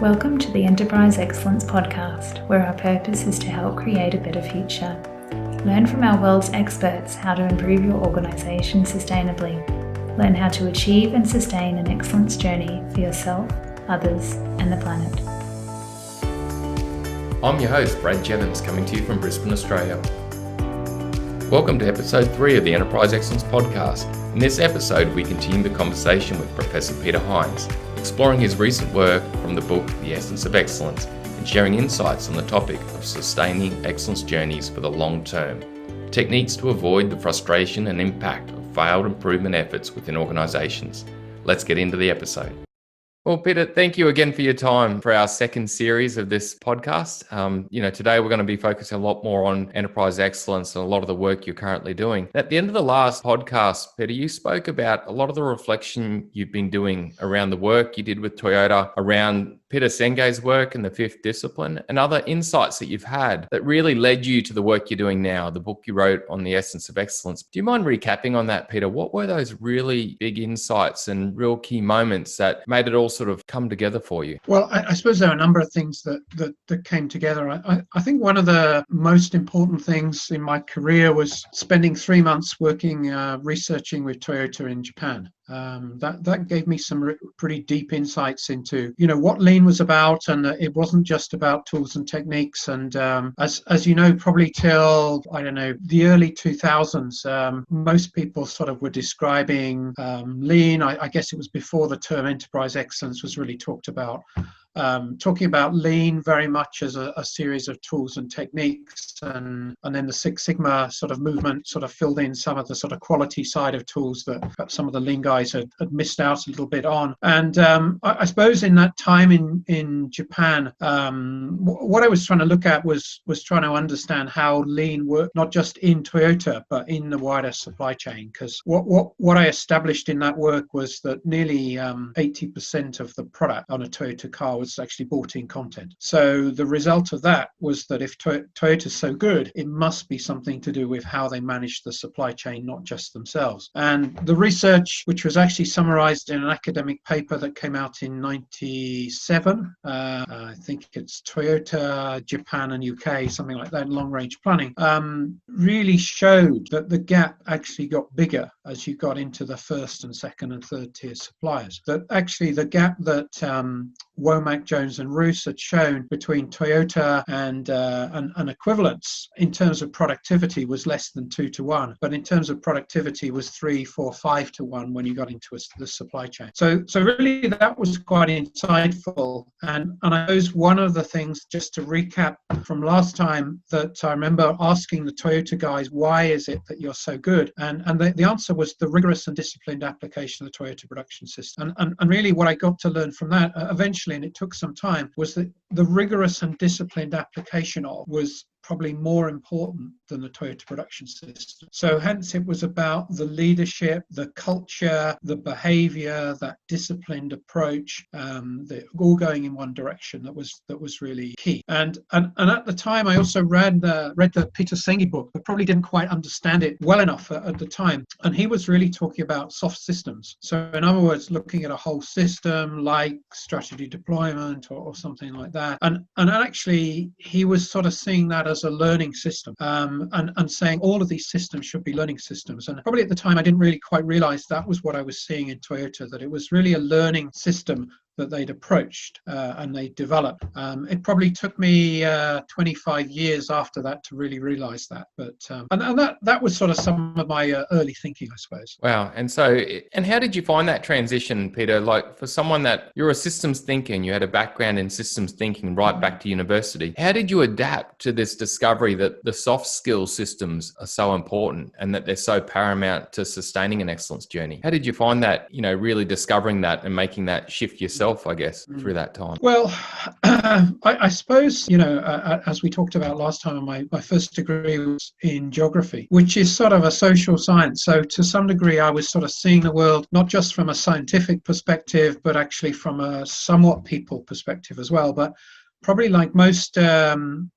Welcome to the Enterprise Excellence Podcast, where our purpose is to help create a better future. Learn from our world's experts how to improve your organisation sustainably. Learn how to achieve and sustain an excellence journey for yourself, others, and the planet. I'm your host, Brad Jevons, coming to you from Brisbane, Australia. Welcome to episode 3 of the Enterprise Excellence Podcast. In this episode, we continue the conversation with Professor Peter Hines, exploring his recent work from the book The Essence of Excellence and sharing insights on the topic of sustaining excellence journeys for the long term, techniques to avoid the frustration and impact of failed improvement efforts within organisations. Let's get into the episode. Well, Peter, thank you again for your time for our second series of this podcast. Today we're going to be focusing a lot more on enterprise excellence and a lot of the work you're currently doing. At the end of the last podcast, Peter, you spoke about a lot of the reflection you've been doing around the work you did with Toyota, around Peter Senge's work and the fifth discipline, and other insights that you've had that really led you to the work you're doing now, the book you wrote on the essence of excellence. Do you mind recapping on that, Peter? What were those really big insights and real key moments that made it all sort of come together for you? Well, I suppose there are a number of things that came together. I think one of the most important things in my career was spending 3 months working, researching with Toyota in Japan. That gave me some pretty deep insights into, what lean was about, and it wasn't just about tools and techniques. And as you know, probably till, the early 2000s, most people sort of were describing lean. I guess it was before the term enterprise excellence was really talked about. Talking about lean very much as a series of tools and techniques, and then the Six Sigma sort of movement sort of filled in some of the sort of quality side of tools that perhaps some of the lean guys had missed out a little bit on. And I suppose in that time in Japan, what I was trying to look at was trying to understand how lean worked, not just in Toyota, but in the wider supply chain. Because what I established in that work was that nearly 80% of the product on a Toyota car was actually bought in content. So the result of that was that if Toyota's so good, it must be something to do with how they manage the supply chain, not just themselves. And the research, which was actually summarized in an academic paper that came out in 97, I think it's Toyota, Japan and UK, something like that, in long range planning, really showed that the gap actually got bigger as you got into the first and second and third tier suppliers. That actually the gap that Womack, Jones and Roos had shown between Toyota and equivalents in terms of productivity was less than 2 to 1, but in terms of productivity was 3, 4, 5 to 1 when you got into the supply chain. So really that was quite insightful. And I suppose one of the things, just to recap from last time, that I remember asking the Toyota guys, why is it that you're so good? And the answer was the rigorous and disciplined application of the Toyota production system. And really what I got to learn from that eventually, and it took some time, was that the rigorous and disciplined application of was probably more important than the Toyota production system. So hence it was about the leadership, the culture, the behaviour, that disciplined approach, all going in one direction. That was really key. And at the time, I also read the Peter Senge book, but probably didn't quite understand it well enough at the time. And he was really talking about soft systems. So in other words, looking at a whole system like strategy deployment or something like that. And actually, he was sort of seeing that as a learning system, and saying all of these systems should be learning systems. And probably at the time I didn't really quite realize that was what I was seeing in Toyota, that it was really a learning system that they'd approached and they developed. It probably took me 25 years after that to really realize that. But and that was sort of some of my early thinking, I suppose. Wow. And how did you find that transition, Peter? Like, for someone that you're a systems thinker and you had a background in systems thinking right back to university, how did you adapt to this discovery that the soft skill systems are so important and that they're so paramount to sustaining an excellence journey? How did you find that, really discovering that and making that shift yourself, I guess, through that time? Well, I suppose, as we talked about last time, my first degree was in geography, which is sort of a social science. So to some degree, I was sort of seeing the world, not just from a scientific perspective, but actually from a somewhat people perspective as well. But probably like most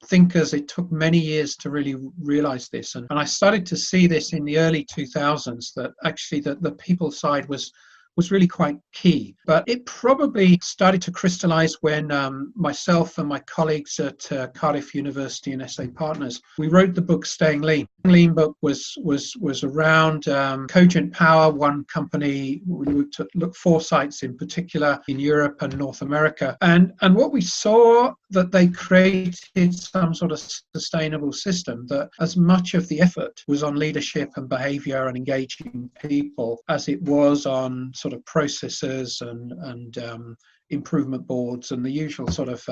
thinkers, it took many years to really realize this. And I started to see this in the early 2000s, that actually the people side was was really quite key. But it probably started to crystallize when myself and my colleagues at Cardiff University and SA Partners, we wrote the book Staying Lean. The Lean book was around Cogent Power, one company. We looked at 4 sites in particular in Europe and North America. And what we saw that they created some sort of sustainable system that as much of the effort was on leadership and behaviour and engaging people as it was on sort of processes and improvement boards and the usual sort of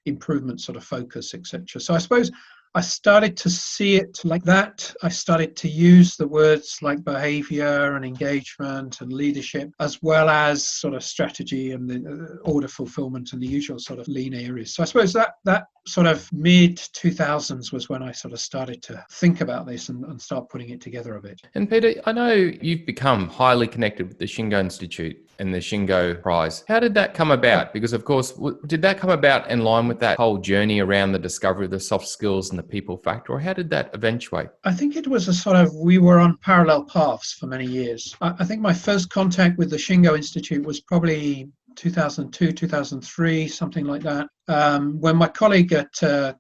improvement sort of focus, etc. So I suppose I started to see it like that. I started to use the words like behaviour and engagement and leadership, as well as sort of strategy and the order fulfillment and the usual sort of lean areas. So I suppose that sort of mid 2000s was when I sort of started to think about this and start putting it together a bit. And Peter, I know you've become highly connected with the Shingo Institute and the Shingo Prize. How did that come about? Because of course, did that come about in line with that whole journey around the discovery of the soft skills and the people factor, or how did that eventuate? I think it was a sort of, we were on parallel paths for many years. I think my first contact with the Shingo Institute was probably 2002, 2003, something like that. When my colleague at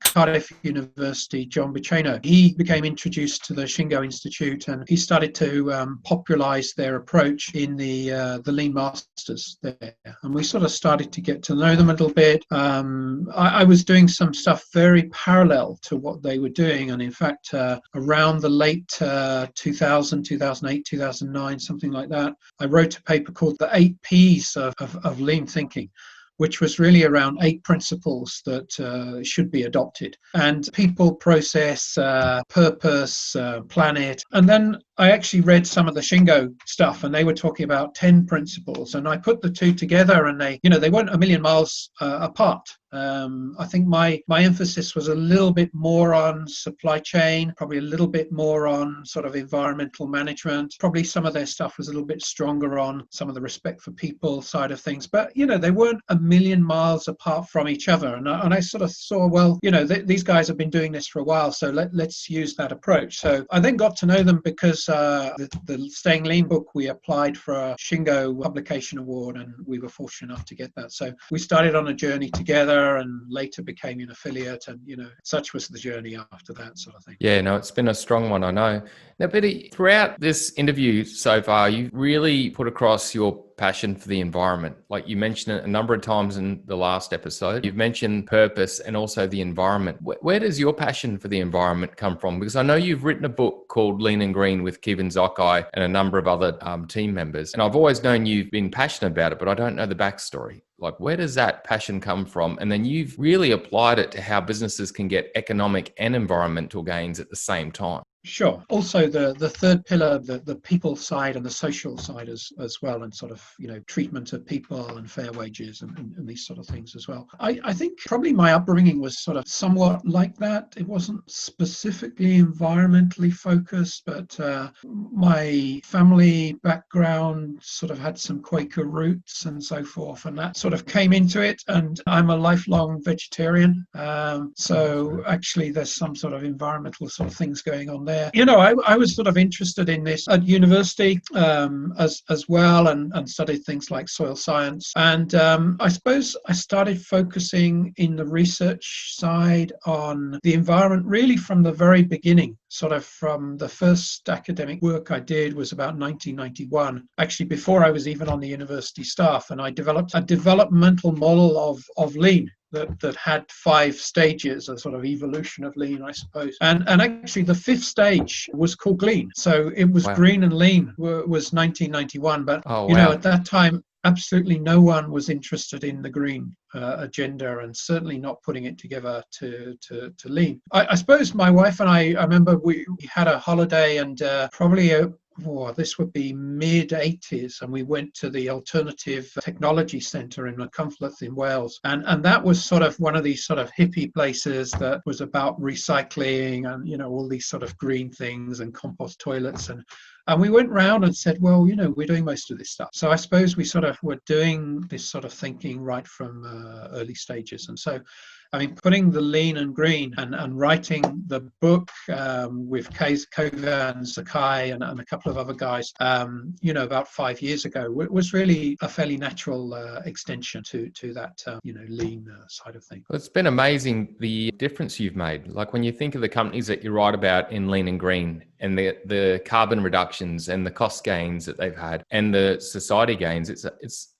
Cardiff University, John Buchaino, he became introduced to the Shingo Institute and he started to popularise their approach in the Lean Masters there. And we sort of started to get to know them a little bit. I was doing some stuff very parallel to what they were doing. And in fact, around the late 2000, 2008, 2009, something like that, I wrote a paper called The 8 Ps of Lean Thinking, which was really around 8 principles that should be adopted. And people, process, purpose, planet. And then I actually read some of the Shingo stuff and they were talking about 10 principles. And I put the two together and they weren't a million miles apart. I think my emphasis was a little bit more on supply chain, probably a little bit more on sort of environmental management. Probably some of their stuff was a little bit stronger on some of the respect for people side of things. But, they weren't a million miles apart from each other. And I sort of saw, well, these guys have been doing this for a while, so let's use that approach. So I then got to know them because the Staying Lean book, we applied for a Shingo Publication Award and we were fortunate enough to get that. So we started on a journey together and later became an affiliate, and such was the journey after that sort of thing. Yeah, no, it's been a strong one, I know. Now, Peter, throughout this interview so far, you've really put across your passion for the environment. Like you mentioned it a number of times in the last episode. You've mentioned purpose and also the environment. Where does your passion for the environment come from? Because I know you've written a book called Lean and Green with Kevin Zokai and a number of other team members. And I've always known you've been passionate about it, but I don't know the backstory. Like, where does that passion come from? And then you've really applied it to how businesses can get economic and environmental gains at the same time. Sure. Also, the third pillar, the people side and the social side as well, and sort of, treatment of people and fair wages and these sort of things as well. I think probably my upbringing was sort of somewhat like that. It wasn't specifically environmentally focused, but my family background sort of had some Quaker roots and so forth, and that sort of came into it. And I'm a lifelong vegetarian. So actually there's some sort of environmental sort of things going on there. I was sort of interested in this at university as well, and studied things like soil science. And I suppose I started focusing in the research side on the environment really from the very beginning. Sort of from the first academic work I did was about 1991, actually before I was even on the university staff, and I developed a developmental model of lean that had 5 stages, a sort of evolution of lean, I suppose. And actually the 5th stage was called lean. So it was Green and Lean was 1991. But, at that time, absolutely no one was interested in the green agenda, and certainly not putting it together to lean. I suppose my wife and I remember we had a holiday, and probably this would be mid-80s, and we went to the Alternative Technology Centre in Machynlleth in Wales, and that was sort of one of these sort of hippie places that was about recycling and all these sort of green things and compost toilets, And we went round and said, well, we're doing most of this stuff. So I suppose we sort of were doing this sort of thinking right from early stages. And so, I mean, putting the lean and green and writing the book with Kova and Sakai and a couple of other guys, about 5 years ago, was really a fairly natural extension to that, lean side of things. Well, it's been amazing the difference you've made. Like when you think of the companies that you write about in lean and green and the carbon reductions and the cost gains that they've had and the society gains, it's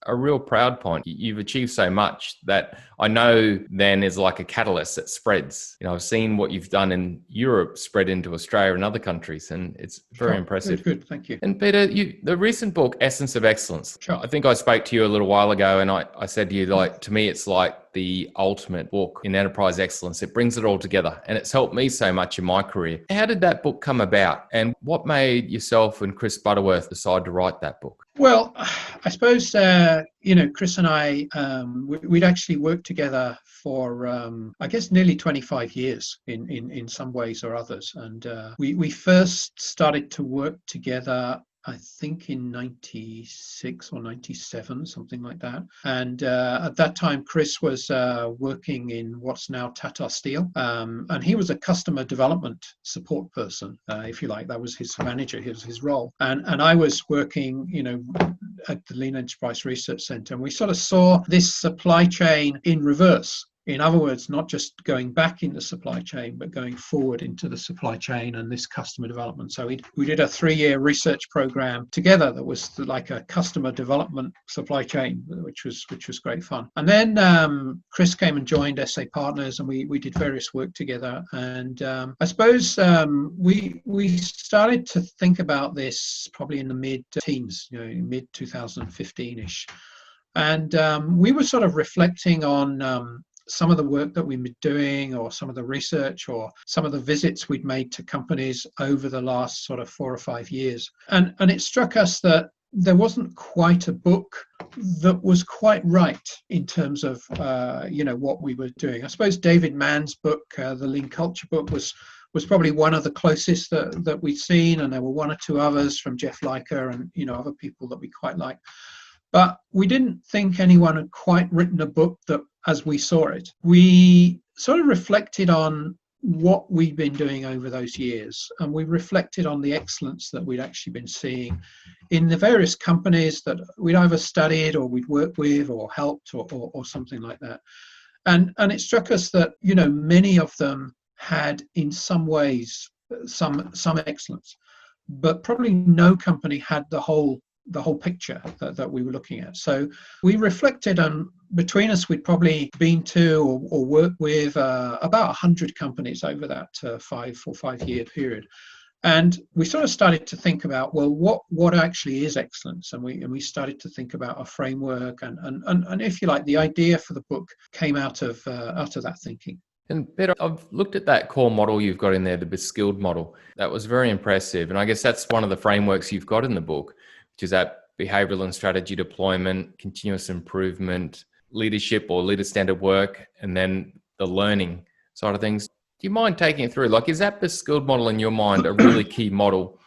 a real proud point. You've achieved so much that I know then is like a catalyst that spreads. I've seen what you've done in Europe spread into Australia and other countries, and it's very impressive. Good, thank you. And Peter, the recent book, Essence of Excellence, sure. I think I spoke to you a little while ago, and I said to you, to me, it's like the ultimate book in enterprise excellence. It brings it all together, and it's helped me so much in my career. How did that book come about, and what made yourself and Chris Butterworth decide to write that book? Well, I suppose, Chris and I, we'd actually worked together for, I guess, nearly 25 years in some ways or others. And we first started to work together, I think in 96 or 97, something like that. And at that time, Chris was working in what's now Tata Steel. And he was a customer development support person, if you like. That was his manager, his role. And I was working, at the Lean Enterprise Research Center. And we sort of saw this supply chain in reverse. In other words, not just going back in the supply chain, but going forward into the supply chain and this customer development. So we did a 3-year research program together that was like a customer development supply chain, which was great fun. And then Chris came and joined SA Partners, and we did various work together. And I suppose we started to think about this probably in the mid-teens, mid 2015-ish. And we were sort of reflecting on some of the work that we've been doing, or some of the research, or some of the visits we'd made to companies over the last sort of 4 or 5 years. And it struck us that there wasn't quite a book that was quite right in terms of, what we were doing. I suppose David Mann's book, the Lean Culture book, was probably one of the closest that we'd seen. And there were 1 or 2 others from Jeff Leiker and, other people that we quite like. But we didn't think anyone had quite written a book that, as we saw it, we sort of reflected on what we'd been doing over those years. And we reflected on the excellence that we'd actually been seeing in the various companies that we'd either studied or we'd worked with or helped or something like that. And it struck us that, many of them had in some ways some excellence, but probably no company had the whole picture that we were looking at. So we reflected on, between us, we'd probably been to or worked with about 100 companies over that 5 year period. And we sort of started to think about, well, what actually is excellence? And we started to think about a framework, and if you like, the idea for the book came out of that thinking. And Peter, I've looked at that core model you've got in there, the BESCILLED model. That was very impressive. And I guess that's one of the frameworks you've got in the book, which is that behavioural and strategy deployment, continuous improvement, leadership or leader-centered work, and then the learning side of things. Do you mind taking it through? Like, is that BESCILLED model in your mind a really key model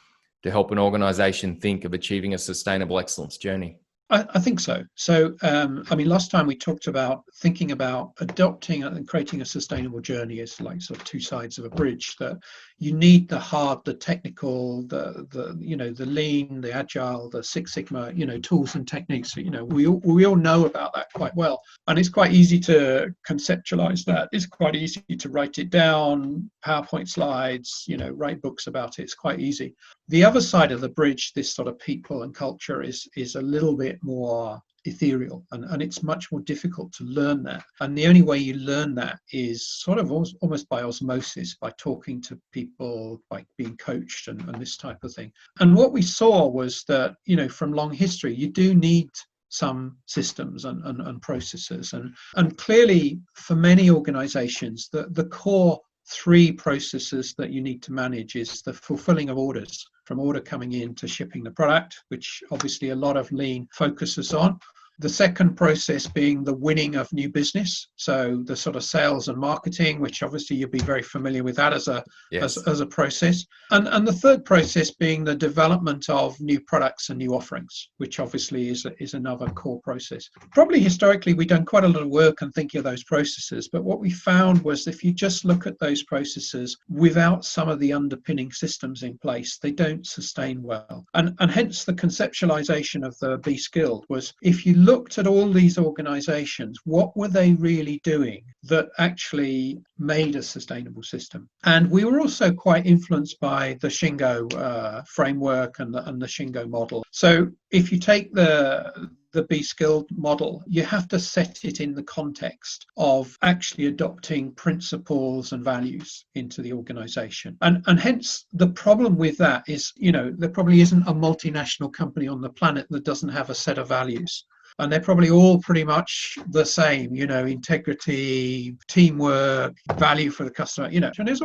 to help an organisation think of achieving a sustainable excellence journey? I think so. So, last time we talked about thinking about adopting and creating a sustainable journey as like sort of 2 sides of a bridge. That you need the hard, the technical, the lean, the agile, the Six Sigma, tools and techniques. We all know about that quite well, and it's quite easy to conceptualize that. It's quite easy to write it down, PowerPoint slides, write books about it. It's quite easy. The other side of the bridge, this sort of people and culture, is a little bit more ethereal, and it's much more difficult to learn that. And the only way you learn that is sort of almost by osmosis, by talking to people, by being coached and this type of thing. And what we saw was that, from long history, you do need some systems and processes. And clearly, for many organizations, the core 3 processes that you need to manage is the fulfilling of orders, from order coming in to shipping the product, which obviously a lot of lean focuses on. The second process being the winning of new business. So the sort of sales and marketing, which obviously you'll be very familiar with that as a process. And the third process being the development of new products and new offerings, which obviously is another core process. Probably historically, we've done quite a lot of work on thinking of those processes, but what we found was if you just look at those processes without some of the underpinning systems in place, they don't sustain well. And hence the conceptualization of the BESCILLED was, if you looked at all these organizations, what were they really doing that actually made a sustainable system? And we were also quite influenced by the Shingo framework and the Shingo model. So if you take the BESCILLED model, you have to set it in the context of actually adopting principles and values into the organization. And hence the problem with that is, there probably isn't a multinational company on the planet that doesn't have a set of values. And they're probably all pretty much the same, integrity, teamwork, value for the customer, and it's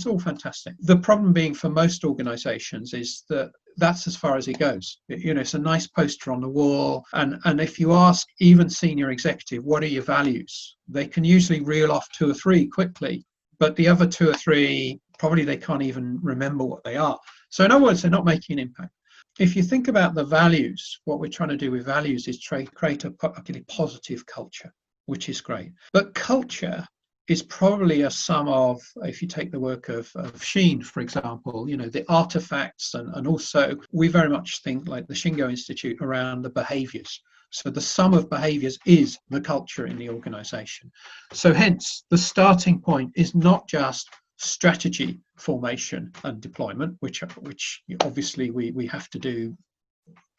all fantastic. The problem being for most organizations is that that's as far as it goes. It's a nice poster on the wall. And if you ask even senior executive, what are your values? They can usually reel off 2 or 3 quickly, but the other 2 or 3, probably they can't even remember what they are. So in other words, they're not making an impact. If you think about the values, what we're trying to do with values is create a positive culture, which is great. But culture is probably a sum of, if you take the work of Hoshin, for example, the artifacts, and also we very much think like the Shingo Institute around the behaviours. So the sum of behaviours is the culture in the organisation. So hence, the starting point is not just strategy formation and deployment, which obviously we have to do,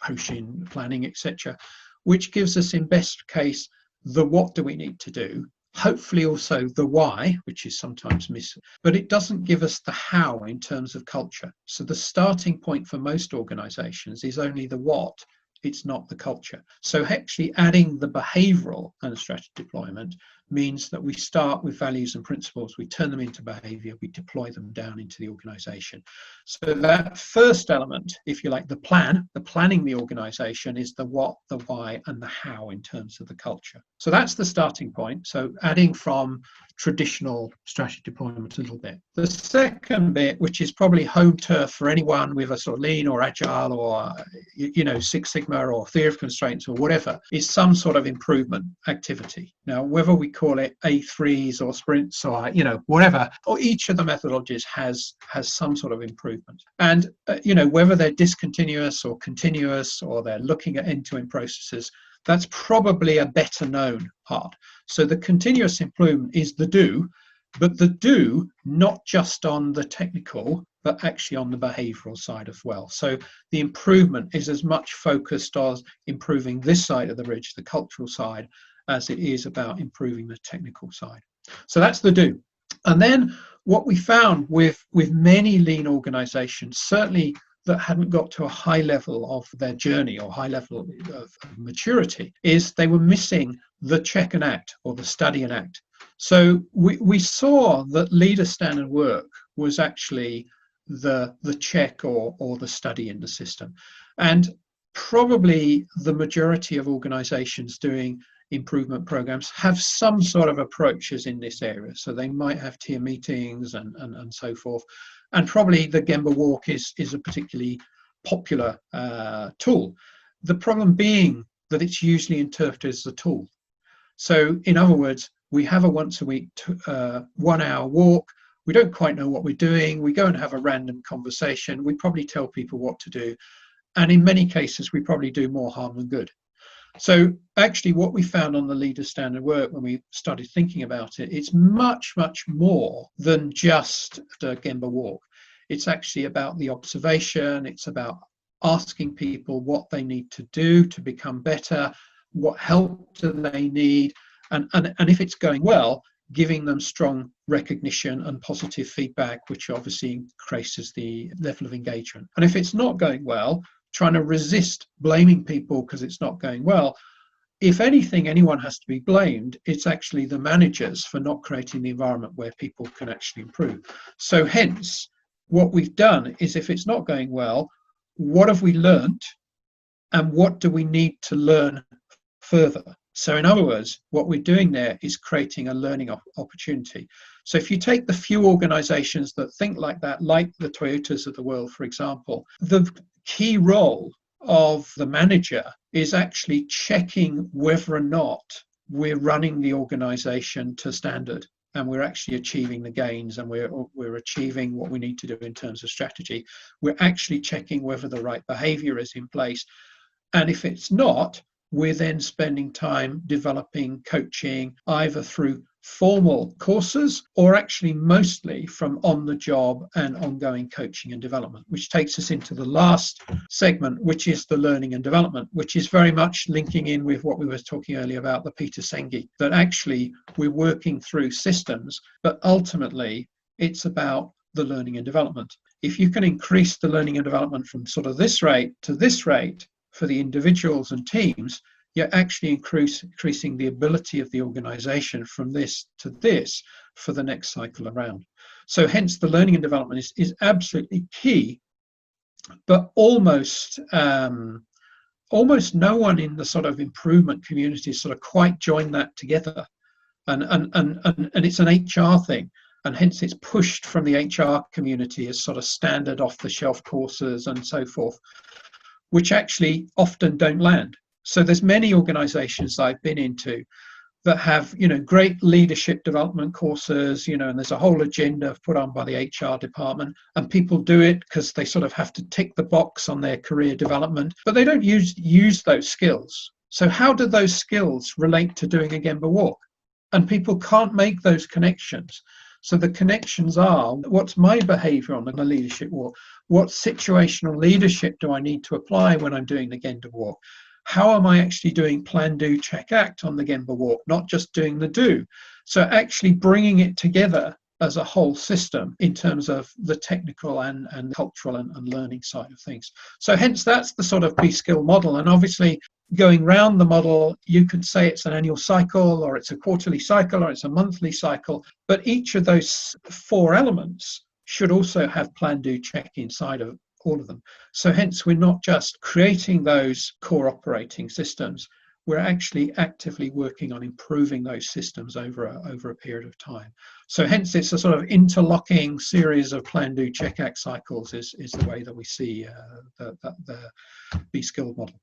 Hoshin planning, etc., which gives us in best case the what do we need to do, hopefully also the why, which is sometimes missing, but it doesn't give us the how in terms of culture. So the starting point for most organizations is only the what, it's not the culture. So actually adding the behavioral and strategy deployment means that we start with values and principles, we turn them into behavior, we deploy them down into the organization. So that first element, if you like, the planning the organization is the what, the why, and the how in terms of the culture. So that's the starting point. So adding from traditional strategy deployment a little bit. The second bit, which is probably home turf for anyone with a sort of lean or agile or, Six Sigma or theory of constraints or whatever, is some sort of improvement activity. Now, whether we call it A3s or sprints or, whatever, or each of the methodologies has some sort of improvement. And, whether they're discontinuous or continuous or they're looking at end-to-end processes, that's probably a better known part. So the continuous improvement is the do, but the do not just on the technical, but actually on the behavioral side as well. So the improvement is as much focused on improving this side of the bridge, the cultural side, as it is about improving the technical side. So that's the do. And then what we found with many lean organizations, certainly that hadn't got to a high level of their journey or high level of maturity, is they were missing the check and act or the study and act. So we saw that leader standard work was actually the check or the study in the system. And probably the majority of organizations doing improvement programs have some sort of approaches in this area. So they might have tier meetings and so forth. And probably the Gemba walk is a particularly popular tool. The problem being that it's usually interpreted as a tool. So in other words, we have a once a week 1 hour walk. We don't quite know what we're doing. We go and have a random conversation. We probably tell people what to do. And in many cases, we probably do more harm than good. So actually what we found on the leader standard work when we started thinking about it, it's much, much more than just a Gemba walk. It's actually about the observation. It's about asking people what they need to do to become better, what help do they need, and if it's going well, giving them strong recognition and positive feedback, which obviously increases the level of engagement. And if it's not going well, trying to resist blaming people because it's not going well. If anything, anyone has to be blamed, it's actually the managers for not creating the environment where people can actually improve. So hence, what we've done is if it's not going well, what have we learned and what do we need to learn further. So in other words, what we're doing there is creating a learning opportunity. So if you take the few organizations that think like that, like the Toyotas of the world, for example, the key role of the manager is actually checking whether or not we're running the organization to standard and we're actually achieving the gains and we're achieving what we need to do in terms of strategy. We're actually checking whether the right behavior is in place. And if it's not, we're then spending time developing coaching either through formal courses or actually mostly from on the job and ongoing coaching and development, which takes us into the last segment, which is the learning and development, which is very much linking in with what we were talking earlier about the Peter Senge, that actually we're working through systems, but ultimately it's about the learning and development. If you can increase the learning and development from sort of this rate to this rate for the individuals and teams, you're actually increasing the ability of the organization from this to this for the next cycle around. So hence the learning and development is absolutely key, but almost no one in the sort of improvement community sort of quite joined that together. And it's an HR thing. And hence it's pushed from the HR community as sort of standard off-the-shelf courses and so forth, which actually often don't land. So there's many organizations I've been into that have, great leadership development courses, and there's a whole agenda put on by the HR department, and people do it because they sort of have to tick the box on their career development, but they don't use those skills. So how do those skills relate to doing a Gemba walk? And people can't make those connections. So the connections are, what's my behavior on the leadership walk? What situational leadership do I need to apply when I'm doing the Gemba walk? How am I actually doing plan, do, check, act on the Gemba walk, not just doing the do? So actually bringing it together as a whole system in terms of the technical and cultural and learning side of things. So hence that's the sort of BESCILLED model. And obviously going round the model, you could say it's an annual cycle or it's a quarterly cycle or it's a monthly cycle, but each of those four elements should also have plan, do, check inside of all of them. So hence we're not just creating those core operating systems, we're actually actively working on improving those systems over a period of time. So hence it's a sort of interlocking series of plan, do, check, act cycles is the way that we see the BESCILLED model.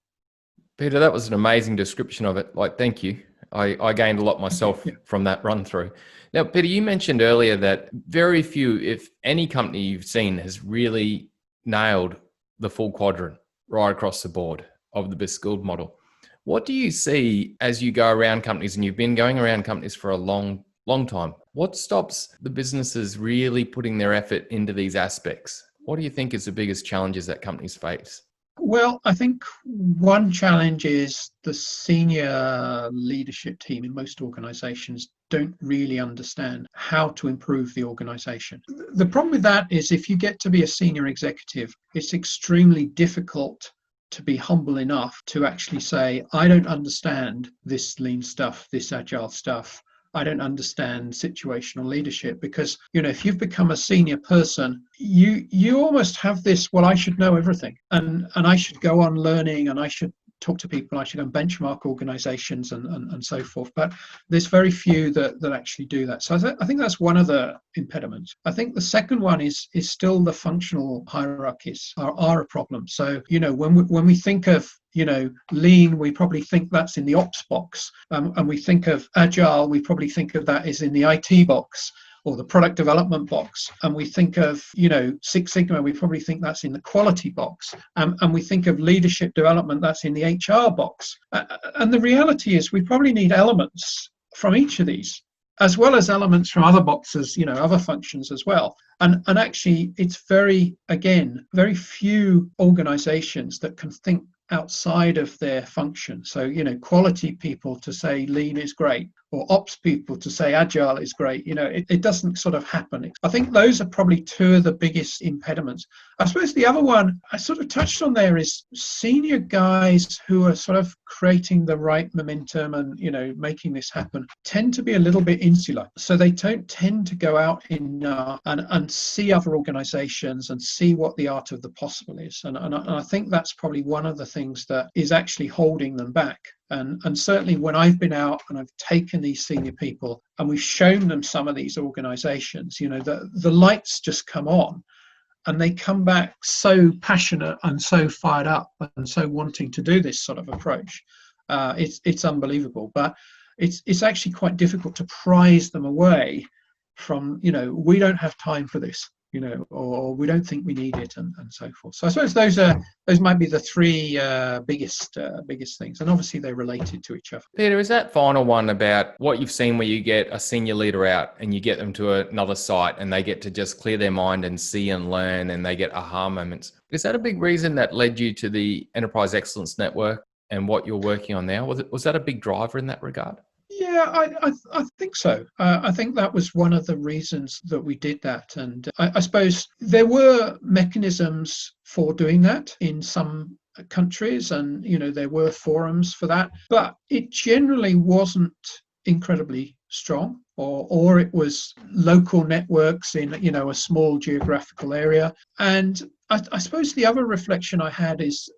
Peter, that was an amazing description of it. Thank you. I gained a lot myself from that run through. Now, Peter, you mentioned earlier that very few, if any company you've seen has really nailed the full quadrant right across the board of the BESCILLED model. What do you see as you go around companies, and you've been going around companies for a long time? What stops the businesses really putting their effort into these aspects? What do you think is the biggest challenges that companies face? Well, I think one challenge is the senior leadership team in most organizations don't really understand how to improve the organization. The problem with that is if you get to be a senior executive, it's extremely difficult to be humble enough to actually say, I don't understand this lean stuff, this agile stuff. I don't understand situational leadership, because, if you've become a senior person, you almost have this, well, I should know everything and I should go on learning and I should talk to people, I should go and benchmark organizations and so forth. But there's very few that actually do that. So I think that's one of the impediments. I think the second one is still the functional hierarchies are a problem. So, when we think of lean, we probably think that's in the ops box. And we think of agile, we probably think of that as in the IT box or the product development box. And we think of, Six Sigma, we probably think that's in the quality box. And we think of leadership development, that's in the HR box. And the reality is we probably need elements from each of these, as well as elements from other boxes, other functions as well. And actually, it's very few organizations that can think outside of their function. So, quality people to say lean is great, or ops people to say agile is great. It doesn't sort of happen. I think those are probably two of the biggest impediments. I suppose the other one I sort of touched on there is senior guys who are sort of creating the right momentum and, making this happen tend to be a little bit insular. So they don't tend to go out and see other organizations and see what the art of the possible is. And I think that's probably one of the things things that is actually holding them back. And certainly when I've been out and I've taken these senior people and we've shown them some of these organizations, the lights just come on and they come back so passionate and so fired up and so wanting to do this sort of approach. It's unbelievable, but it's actually quite difficult to prize them away from, we don't have time for this, or we don't think we need it, and so forth. So I suppose those might be the three biggest things, and obviously they're related to each other. Peter, is that final one about what you've seen where you get a senior leader out and you get them to another site and they get to just clear their mind and see and learn and they get aha moments? Is that a big reason that led you to the Enterprise Excellence Network and what you're working on now? Was that a big driver in that regard? Yeah, I think so. I think that was one of the reasons that we did that. And I suppose there were mechanisms for doing that in some countries, and, there were forums for that, but it generally wasn't incredibly strong, or it was local networks in, a small geographical area. And I suppose the other reflection I had is,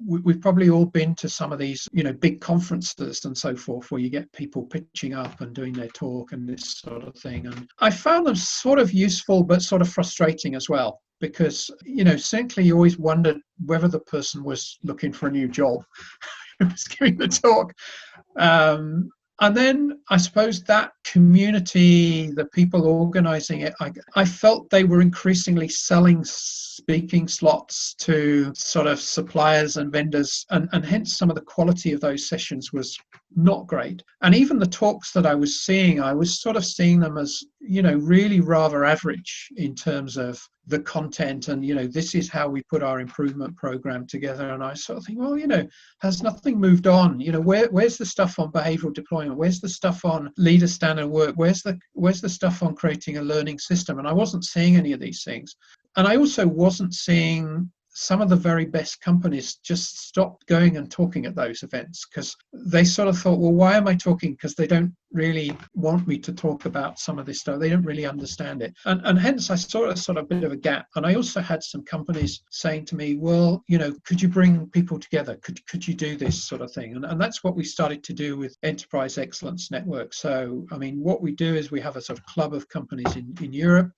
we've probably all been to some of these, big conferences and so forth, where you get people pitching up and doing their talk and this sort of thing. And I found them sort of useful, but sort of frustrating as well, because, simply you always wondered whether the person was looking for a new job who was giving the talk. And then I suppose that community, the people organizing it, I felt they were increasingly selling speaking slots to sort of suppliers and vendors, and hence some of the quality of those sessions was not great. And even the talks that I was seeing, I was sort of seeing them as, really rather average in terms of the content and, this is how we put our improvement program together. And I sort of think, well, has nothing moved on? Where's the stuff on behavioral deployment? Where's the stuff on leader standard work? Where's the stuff on creating a learning system? And I wasn't seeing any of these things. And I also wasn't seeing some of the very best companies just stopped going and talking at those events, because they sort of thought, well, why am I talking? Because they don't really want me to talk about some of this stuff. They don't really understand it. And hence I saw a sort of bit of a gap. And I also had some companies saying to me, well, could you bring people together? Could you do this sort of thing? And that's what we started to do with Enterprise Excellence Network. So, what we do is we have a sort of club of companies in Europe.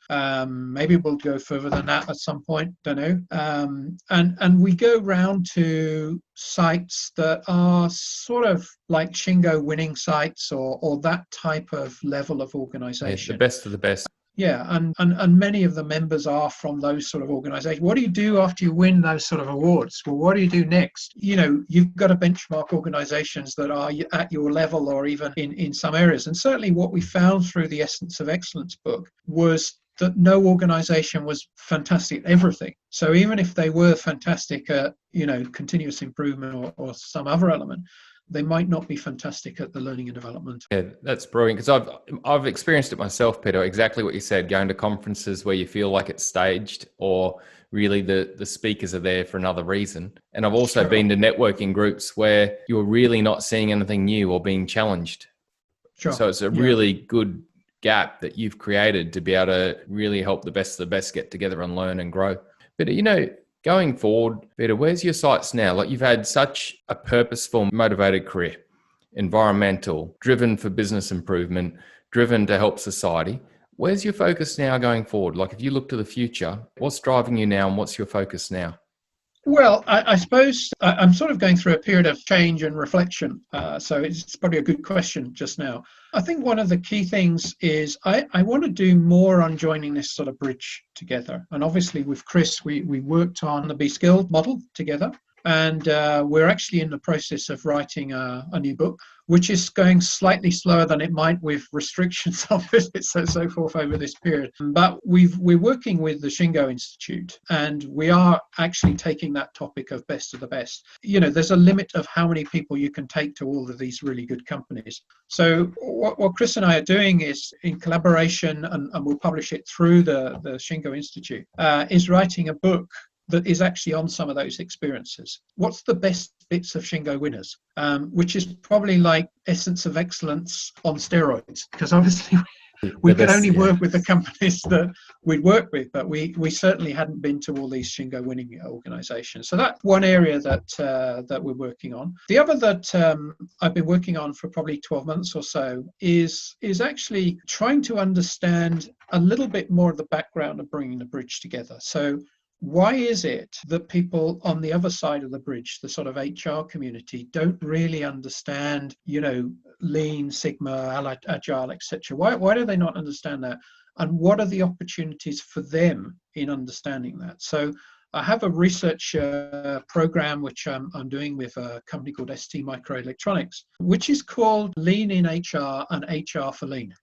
Maybe we'll go further than that at some point, don't know. And we go round to sites that are sort of like Shingo winning sites or that type of level of organization. Yeah, the best of the best. Yeah, and many of the members are from those sort of organizations. What do you do after you win those sort of awards? Well, what do you do next? You've got to benchmark organizations that are at your level or even in some areas. And certainly what we found through the Essence of Excellence book was that no organization was fantastic at everything. So even if they were fantastic at, continuous improvement or some other element, they might not be fantastic at the learning and development. Yeah, that's brilliant, because I've experienced it myself, Peter, exactly what you said, going to conferences where you feel like it's staged or really the speakers are there for another reason. And I've also been to networking groups where you're really not seeing anything new or being challenged. Sure. So it's a really good gap that you've created to be able to really help the best of the best get together and learn and grow. But, going forward, Peter, where's your sights now? Like, you've had such a purposeful, motivated career, environmental, driven for business improvement, driven to help society. Where's your focus now going forward? Like, if you look to the future, what's driving you now and what's your focus now? Well, I suppose I'm sort of going through a period of change and reflection. So it's probably a good question just now. I think one of the key things is I want to do more on joining this sort of bridge together. And obviously with Chris, we worked on the BESCILLED model together. And we're actually in the process of writing a new book, which is going slightly slower than it might with restrictions on visits and so forth over this period. But we're working with the Shingo Institute, and we are actually taking that topic of best of the best. There's a limit of how many people you can take to all of these really good companies. So what Chris and I are doing is, in collaboration, and we'll publish it through the Shingo Institute, is writing a book that is actually on some of those experiences. What's the best bits of Shingo winners? Which is probably like Essence of Excellence on steroids, because obviously We could only work with the companies that we'd work with, but we certainly hadn't been to all these Shingo winning organizations. So that's one area that we're working on. The other that I've been working on for probably 12 months or so is actually trying to understand a little bit more of the background of bringing the bridge together. So why is it that people on the other side of the bridge, the sort of HR community, don't really understand, Lean, Sigma, Agile, etc.? Why do they not understand that? And what are the opportunities for them in understanding that? So I have a research program which I'm doing with a company called ST Microelectronics, which is called Lean in HR and HR for Lean.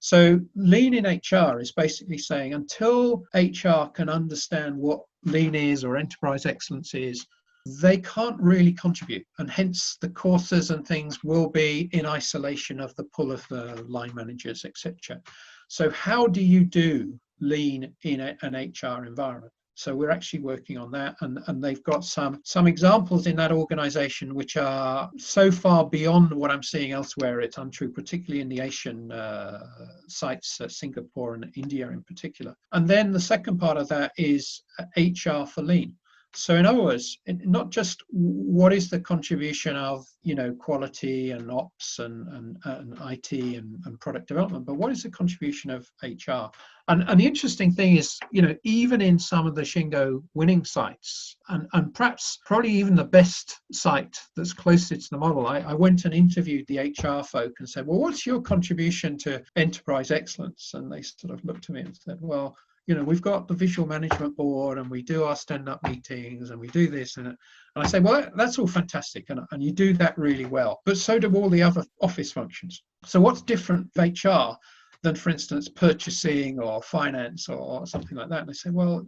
So Lean in HR is basically saying until HR can understand what Lean is or enterprise excellence is, they can't really contribute. And hence the courses and things will be in isolation of the pull of the line managers, etc. So how do you do Lean in an HR environment? So we're actually working on that, and they've got some examples in that organization which are so far beyond what I'm seeing elsewhere. It's untrue, particularly in the Asian sites, Singapore and India in particular. And then the second part of that is HR for Lean. So in other words, not just what is the contribution of, quality and ops and IT and product development, but what is the contribution of HR? And the interesting thing is, even in some of the Shingo winning sites, and perhaps probably even the best site that's closest to the model, I went and interviewed the HR folk and said, well, what's your contribution to enterprise excellence? And they sort of looked at me and said, well, we've got the visual management board and we do our stand-up meetings and we do this. And I say, well, that's all fantastic. And you do that really well. But so do all the other office functions. So what's different with HR than, for instance, purchasing or finance or something like that? And they say, well,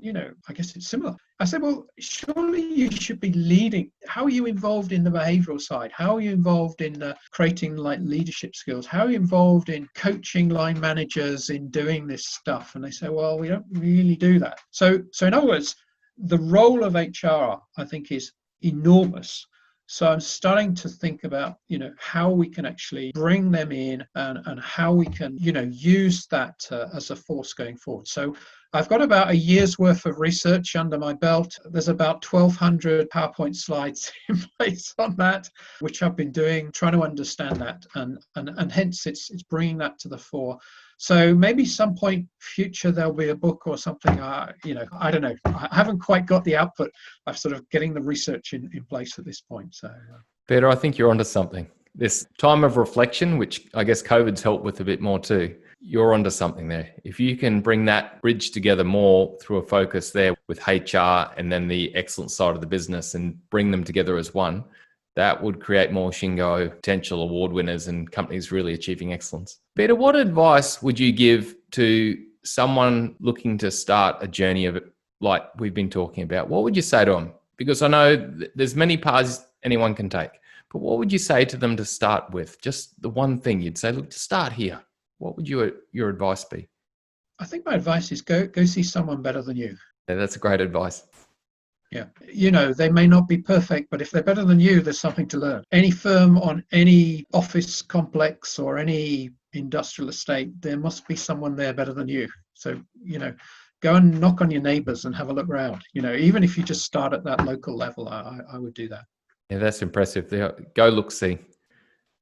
I guess it's similar. I said, well, surely you should be leading. How are you involved in the behavioral side? How are you involved in creating leadership skills? How are you involved in coaching line managers in doing this stuff? And they say, well, we don't really do that. So in other words, the role of HR, I think, is enormous. So I'm starting to think about, how we can actually bring them in and how we can, use that as a force going forward. So I've got about a year's worth of research under my belt. There's about 1,200 PowerPoint slides in place on that, which I've been doing, trying to understand that. And hence it's bringing that to the fore. So maybe some point future there'll be a book or something. I don't know. I haven't quite got the output. I'm sort of getting the research in place at this point. So, Peter, I think you're onto something. This time of reflection, which I guess COVID's helped with a bit more too. You're onto something there. If you can bring that bridge together more through a focus there with HR and then the excellence side of the business and bring them together as one, that would create more Shingo potential award winners and companies really achieving excellence. Peter, what advice would you give to someone looking to start a journey of it like we've been talking about? What would you say to them? Because I know there's many paths anyone can take, but what would you say to them to start with? Just the one thing you'd say, look, to start here. What would your advice be? I think my advice is go see someone better than you. Yeah, that's great advice. Yeah. They may not be perfect, but if they're better than you, there's something to learn. Any firm on any office complex or any industrial estate, there must be someone there better than you. So, go and knock on your neighbors and have a look around. Even if you just start at that local level, I would do that. Yeah, that's impressive. Go look, see.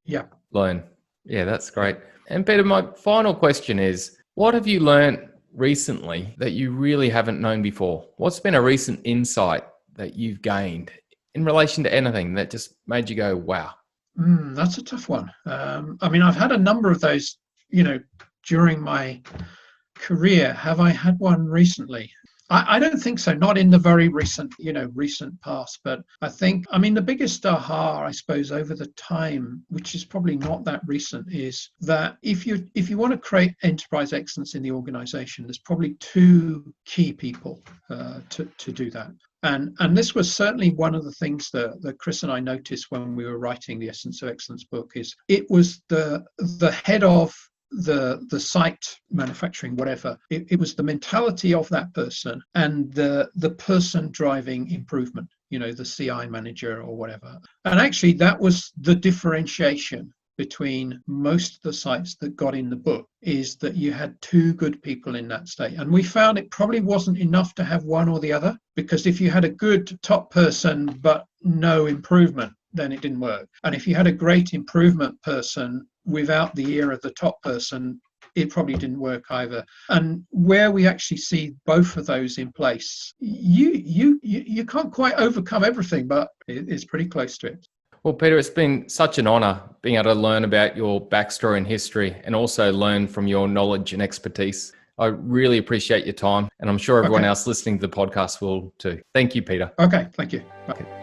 Yeah. Learn. Yeah, that's great. And Peter, my final question is, what have you learned recently that you really haven't known before? What's been a recent insight that you've gained in relation to anything that just made you go, wow? That's a tough one. I've had a number of those, during my career. Have I had one recently? I don't think so. Not in the very recent past. But I think, the biggest aha, I suppose, over the time, which is probably not that recent, is that if you want to create enterprise excellence in the organization, there's probably two key people to do that. And this was certainly one of the things that Chris and I noticed when we were writing the Essence of Excellence book. Is it was the head of the site, manufacturing, whatever. It was the mentality of that person and the person driving improvement, the CI manager or whatever. And actually that was the differentiation between most of the sites that got in the book is that you had two good people in that state. And we found it probably wasn't enough to have one or the other, because if you had a good top person but no improvement, then it didn't work. And if you had a great improvement person without the ear of the top person, it probably didn't work either. And where we actually see both of those in place, you can't quite overcome everything, but it's pretty close to it. Well, Peter, it's been such an honour being able to learn about your backstory and history, and also learn from your knowledge and expertise. I really appreciate your time, and I'm sure everyone else listening to the podcast will too. Thank you, Peter. Okay, thank you. Okay.